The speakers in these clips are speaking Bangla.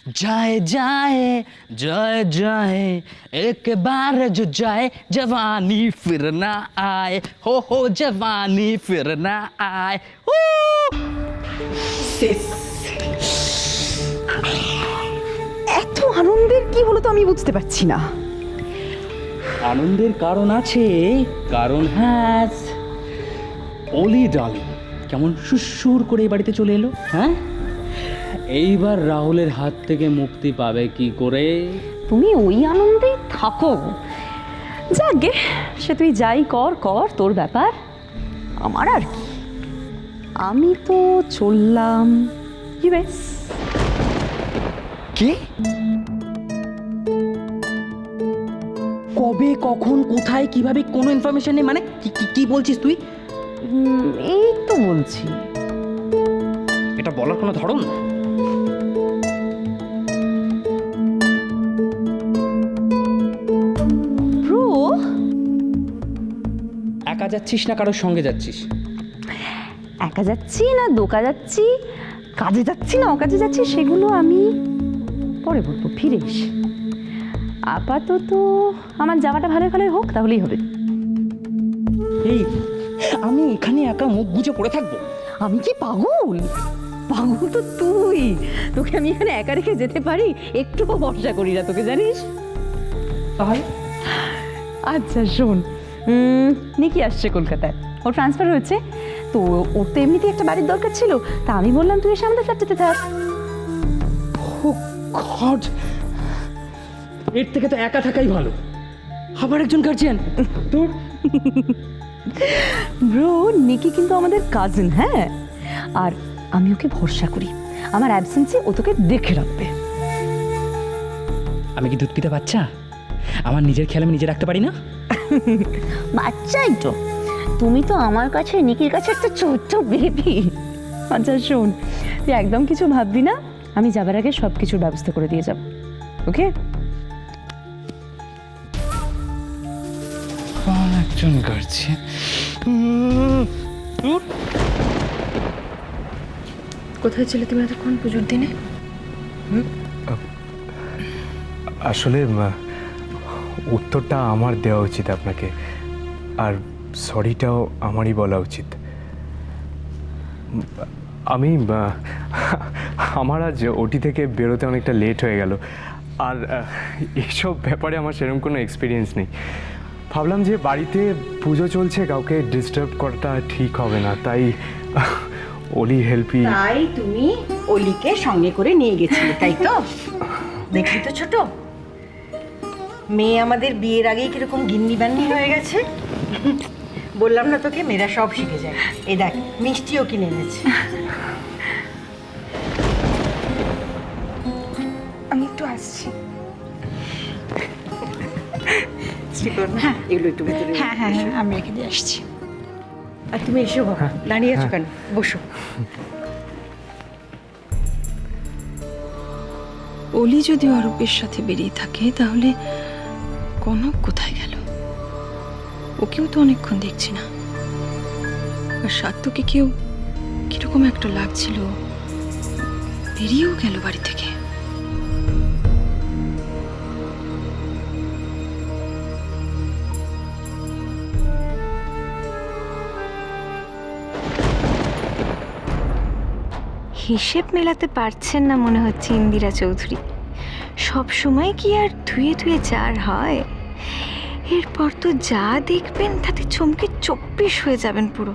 जाए जाए जाए जाए एक बार जो जाए जवानी फिर ना आए हो जवानी फिर ना आए এত আনন্দের কি হলো তো আমি বুঝতে পারছি না। আনন্দের কারণ আছে, কারণ হ্যাঁ অলি ডার্লিং কেমন সুসুর করে এই বাড়িতে চলে এলো। হ্যাঁ, এইবার রাহুলের হাত থেকে মুক্তি পাবে কি করে? তুমি ওই আনন্দেই থাকো, যাকে সে তুই যাই কর কর, তোর ব্যাপার, আমার আর কি। আমি তো চললাম ইউএস। কি? কবে, কখন, কোথায়, কিভাবে, কোনো ইনফরমেশন নেই? মানে কি বলছিস তুই? এই তো বলছি। এটা বলার কোনো ধরন? ব্রো, একা যাচ্ছিস না কারোর সঙ্গে যাচ্ছিস? একা যাচ্ছি না দোকা যাচ্ছি, কাজে যাচ্ছি না অকাজে যাচ্ছি, সেগুলো আমি পরে বলবো, ফিরে এসে। আপাতত আমার যাওয়াটা ভালো ভালো হোক, তাহলেই হবে। এই আমি এখানে একা মুখ বুজে পড়ে থাকবো? আমি কি পাগল? পাগল তো তুই। তোকে আমি এখানে একা রেখে যেতে পারি? একটুও ভরসা করি না তোকে, জানিস। তাহলে আচ্ছা শোন, নিকি আসছে কলকাতায়, ওর ট্রান্সফার হয়েছে তো, ওর তো এমনিতেই একটা বাড়ির দরকার ছিল, তা আমি বললাম তুই এসে আমাদের ফ্ল্যাটটাতে থাক। গড, এর থেকে তো একা থাকাই ভালো। আবার একজন গার্জিয়ান তোর? ব্রো, নিকি কিন্তু আমাদের কাজিন, হ্যাঁ, আর আমি ওকে ভরসা করি। আমার অ্যাবসেন্সে ও তোকে দেখে রাখবে। আমি কি দুধ পিতা বাচ্চা? আমার নিজের খেয়াল আমি নিজে রাখতে পারি না? বাচ্চাই তো তুমি, তো আমার কাছে নিকির কাছে একটা ছোট্ট বেবি। আচ্ছা শোন, তুই একদম কিছু ভাববি না, আমি যাবার আগে সব কিছুর ব্যবস্থা করে দিয়ে যাব, ওকে? একজন গার্জিয়ান। কোথায় ছিলে তুমি এতক্ষণ পুজোর দিনে? আসলে উত্তরটা আমার দেওয়া উচিত আপনাকে, আর সরিটাও আমারই বলা উচিত। আমি আমার আজ ওটি থেকে বেরোতে অনেকটা লেট হয়ে গেল, আর এইসব ব্যাপারে আমার সেরকম কোনো এক্সপিরিয়েন্স নেই। ভাবলাম যে বাড়িতে পুজো চলছে, কাউকে ডিস্টার্ব করাটা ঠিক হবে না, তাই অলি হেল্পই। তাই তুমি অলিকে সঙ্গে করে নিয়ে গেছিলে, তাই তো? দেখলি তো ছোট মেয়ে আমাদের বিয়ের আগেই কিরকম গিন্নি বান্নি হয়ে গেছে। বললাম না তোকে, মেয়েরা সব শিখে যায়। এই দেখ, মিষ্টিও কিনে এনেছে। আমি একটু আসছি। হ্যাঁ, এগুলো একটু ভেতরে। হ্যাঁ হ্যাঁ হ্যাঁ, আমি রেখে দিয়ে আসছি। আর তুমি এসো বাবা, দাঁড়িয়ে আছো কেন? বসো। অলি যদি অরূপের সাথে বেরিয়ে থাকে, তাহলে কনক কোথায় গেল? ওকেও তো অনেকক্ষণ দেখছি না। আর সাত্তুকে কেউ কিরকম একটা লাগছিল, বেরিয়েও গেল বাড়ি থেকে। হিসেব মেলাতে পারছেন না মনে হচ্ছে ইন্দিরা চৌধুরী। সব সময় কি আর ধুয়ে ধুয়ে চার হয়? এরপর তো যা দেখবেন তাতে চমকে 24 হয়ে যাবেন পুরো।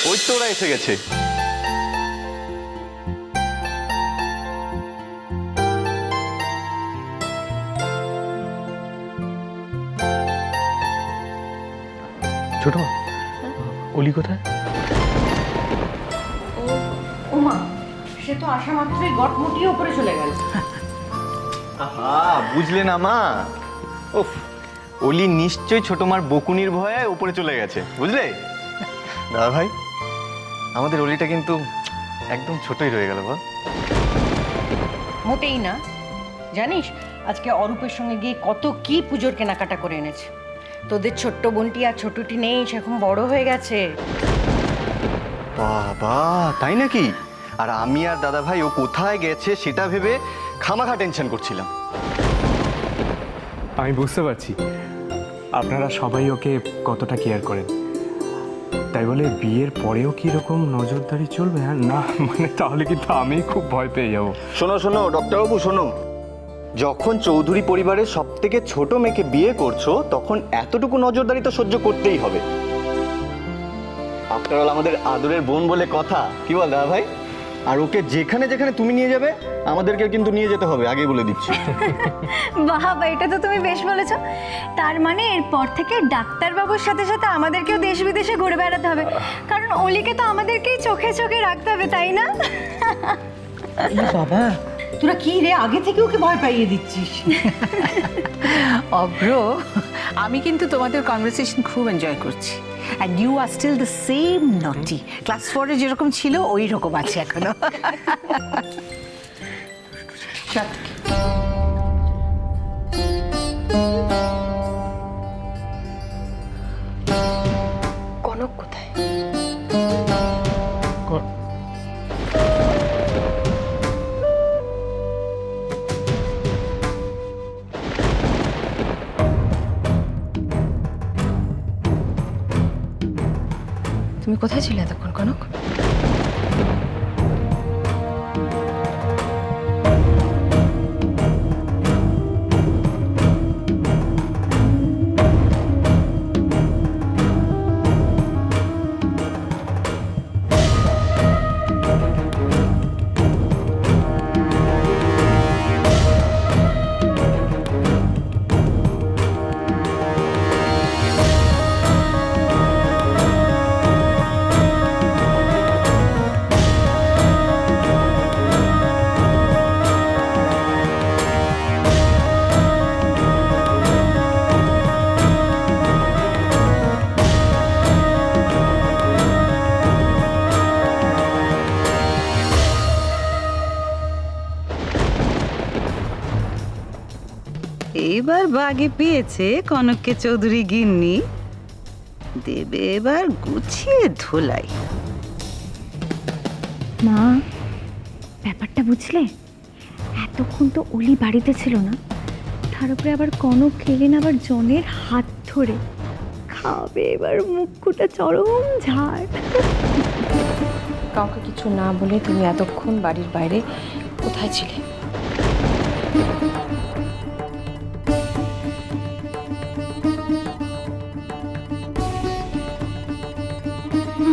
ওই তো ওরা এসে গেছে। ছোট অলি কোথায়? ওমা, সে তো আসা মাত্রই গটমুটিয়ে উপরে চলে গেল। বুঝলে না মা? ওফ, অলি নিশ্চয়ই ছোট মার বকুনির ভয়ে উপরে চলে গেছে, বুঝলে দাদা ভাই? আমাদের অলিটা কিন্তু একদম ছোটই রয়ে গেল। বল। মোটেই না, জানিস আজকে অরূপের সঙ্গে গিয়ে কত কি পুজোর কেনাকাটা করে এনেছে। তোদের ছোট্ট বোনটি আর ছোটটি নেই, সে এখন বড় হয়ে গেছে। বাবা, তাই নাকি? আর আমি আর দাদা ভাই ও কোথায় গেছে সেটা ভেবে খামাখা টেনশন করছিলাম। আমি বুঝতে পারছি আপনারা সবাই ওকে কতটা কেয়ার করেন। তাই বলে বিয়ের পরেও কি এরকম নজরদারি চলবে? হ্যাঁ না, মানে তাহলে কিন্তু আমি খুব ভয় পেয়ে যাবো। শোনো শোনো ডক্টরবাবু, শোনো, যখন চৌধুরী পরিবারের সব থেকে ছোট মেয়েকে বিয়ে করছো তখন এতটুকু নজরদারি তো সহ্য করতেই হবে। আফটার অল আমাদের আদরের বোন বলে কথা, কি বল দাদা ভাই? আর ওকে যেখানে যেখানে তুমি নিয়ে যাবে আমাদেরকে কিন্তু নিয়ে যেতে হবে, আগেই বলে দিচ্ছি। বাবা, এটা তো তুমি বেশ বলেছো। তার মানে এরপর থেকে ডাক্তারবাবুর সাথে সাথে আমাদেরকেও দেশ বিদেশে ঘুরে বেড়াতে হবে, কারণ অলিকে তো আমাদেরকেই চোখে চোখে রাখতে হবে, তাই না? এই বাবা, তোরা কি রে আগে থেকে ওকে ভয় পাইয়ে দিচ্ছিস? অভ্র, আমি কিন্তু তোমাদের কনভারসেশন খুব এনজয় করছি। And you are still the same naughty. Class 4-এ যেরকম ছিল ওই রকম আছে এখনো। কনক কোথায়? তুমি কোথায় ছিলে এতক্ষণ কনক? এইবার বাগে পেয়েছে কনককে চৌধুরী গিন্নি, দেবে এবার গুছিয়ে ধোলাই। মা, ব্যাপারটা বুঝলে? এতক্ষণ তো অলি বাড়িতে ছিল না, তার উপরে আবার কনক খেলেন আবার জনের হাত ধরে। খাবে এবার মুখটা চরম ঝাড়। কাউকে কিছু না বলে তুমি এতক্ষণ বাড়ির বাইরে কোথায় ছিলে?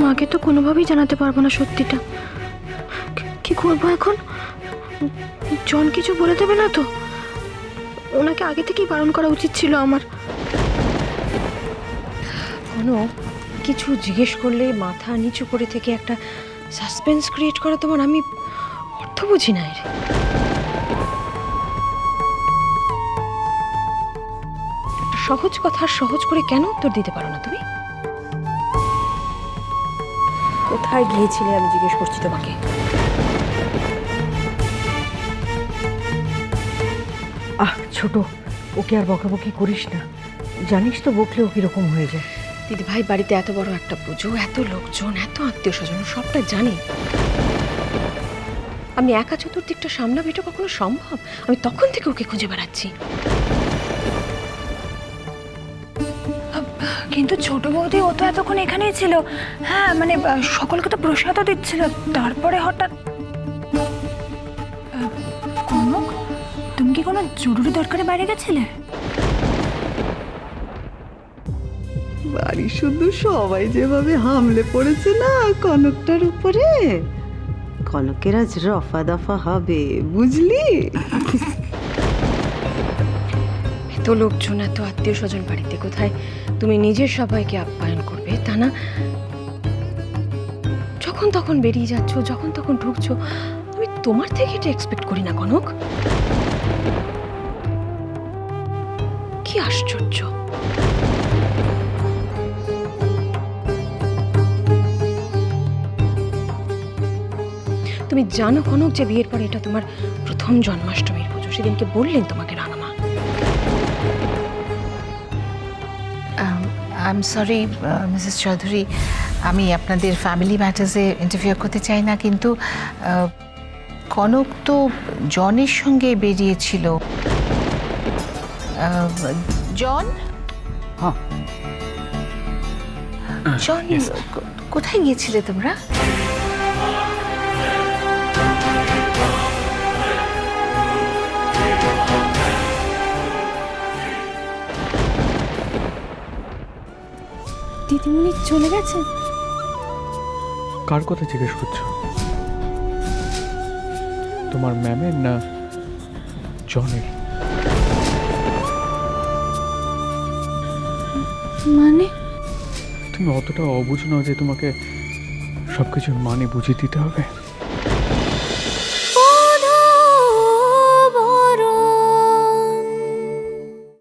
মাকে তো কোনোভাবেই জানাতে পারবো না সত্যিটা। কি করবো এখন? জন কিছু বলে দেবে না তো? ওনাকে আগে থেকেই বারণ করা উচিত ছিল আমার। কোনো কিছু জিজ্ঞেস করলে মাথা নিচু করে থেকে একটা সাসপেন্স ক্রিয়েট করা তোমার আমি অর্থ বুঝি না এর। একটা সহজ কথা সহজ করে কেন উত্তর দিতে পারো না তুমি? কোথায় গিয়েছিলে আমি জিজ্ঞেস করছি তোমাকে। ছোট, ওকে আর বকাবকি করিস না, জানিস তো বকলে ও কিরকম হয়ে যায়। দিদি ভাই, বাড়িতে এত বড় একটা পুজো, এত লোকজন, এত আত্মীয় স্বজন, সবটা জানি। আমি একা চতুর্দিকটা সামলাবো এটা কখনো সম্ভব? আমি তখন থেকে ওকে খুঁজে বেড়াচ্ছি। কিন্তু ছোট বৌদি ও তো এতক্ষণ এখানেই ছিল। হ্যাঁ, মানে সকলকে তো প্রসাদও দিচ্ছিল, তারপরে হঠাৎ। কনক, তুমি কি কোনো জরুরি দরকারে বাইরে গেছিলে? বাড়ি শুধু সবাই যেভাবে হামলে পড়েছে না কনকটার উপরে, কনকের আজ রফা দফা হবে, বুঝলি? এত লোকজন, এত আত্মীয় স্বজন বাড়িতে, কোথায় তুমি নিজের সবাইকে আপ্যায়ন করবে তা না? যখন তখন বেরিয়ে যাচ্ছ, যখন তখন ঢুকছো, আমি তোমার থেকে এটা এক্সপেক্ট করি না কনক। কি আশ্চর্য! তুমি জানো কনক যে বিয়ের পর এটা তোমার প্রথম জন্মাষ্টমীর পুজো, সেদিনকে বললেন তোমাকে রাঙামা। I am sorry Mrs Chowdhury, আমি আপনাদের ফ্যামিলি ম্যাটার্সে ইন্টারফিয়ার করতে চাই না, কিন্তু কনক তো জনের সঙ্গে বেরিয়েছিল। জন, হ্যাঁ জন, কোথায় গিয়েছিলে তোমরা? দিদিমণি চলে গেছে? কার কথা জিজ্ঞেস করছো? তোমার ম্যামের না জনের? মানে তুমি অতটা অবুঝ নও যে তোমাকে সব কিছুর মানে বুঝিয়ে দিতে হবে।